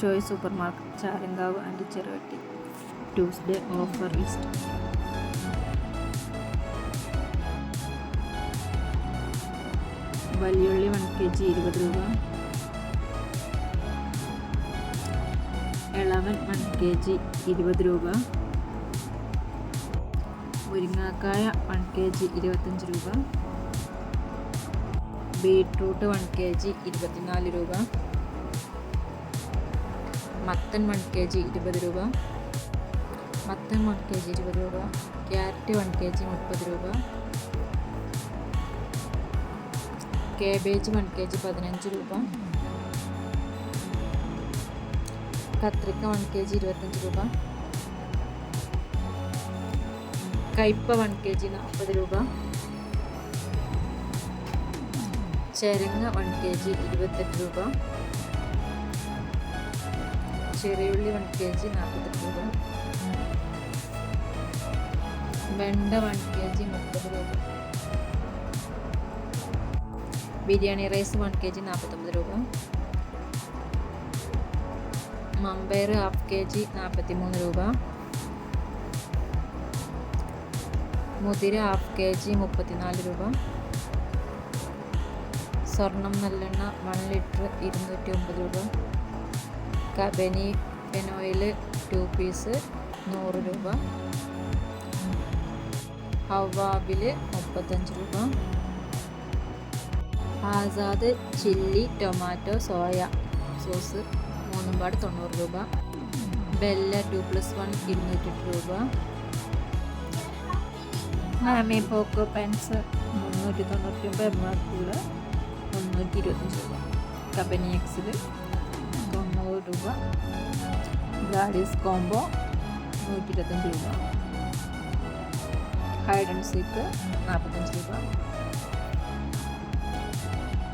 Choice super market, Charankavu and Cheruvatti. Tuesday offer list. വലിയുള്ളി 1 kg 20 രൂപ. ഇളവൻ 1 kg 20 രൂപ. മുരിങ്ങാക്കായ 1 kg 25 രൂപ. ബീട്രൂട്ട് 1 kg 24 രൂപ. മത്തൻ 1 kg 20 രൂപ. മത്തൻ 1 kg 20 രൂപ. ക്യാരറ്റ് 1 kg 30 രൂപ. കേബേജ് 1 kg 15 രൂപ. കത്രിക്ക 1 kg 25 രൂപ. കയ്പ 1 kg 40 രൂപ. ചെരങ്ങ 1 kg 28 രൂപ. ചെറിയുള്ളി 1 kg 48 രൂപ. വെണ്ട 1 kg 30 രൂപ. ബിരിയാണി റൈസ് 1 kg 49 രൂപ. മമ്പയർ 1/2 kg 43 രൂപ. മുതിര 1/2 kg 34 രൂപ. സ്വർണം നല്ലെണ്ണ 1 ലിറ്റർ 209 രൂപ. കബനി ഫെനോയിൽ 2 പീസ് 100 രൂപ. ഹവാബിൽ 35 രൂപ. Azad chilli tomato soya sauce 3 പാട് 90 രൂപ. ബെല്ല 2+1 208 രൂപ. മാമി പോക്കോ പെൻസ് 399 എംആർപിയിൽ 325 രൂപ. കബനി എക്സിൽ 90 രൂപ. ഗാഡീസ് കോംബോ 125 രൂപ. ഹൈഡ് ആൻഡ് സീക്ക് 45 രൂപ.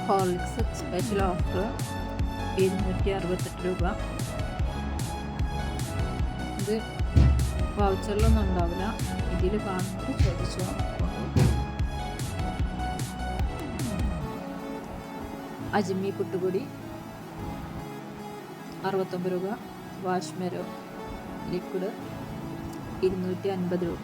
ഹോർലിക്സ് സ്പെഷ്യൽ ഓഫർ 268 രൂപ. ഇത് വൗച്ചറിലൊന്നും ഉണ്ടാവില്ല, ഇതിൽ കാണുന്നത് ചോദിച്ചു. അജ്മി പുട്ടുപൊടി 69 രൂപ. വാഷ്മെരോ ലിക്വിഡ് 250 രൂപ.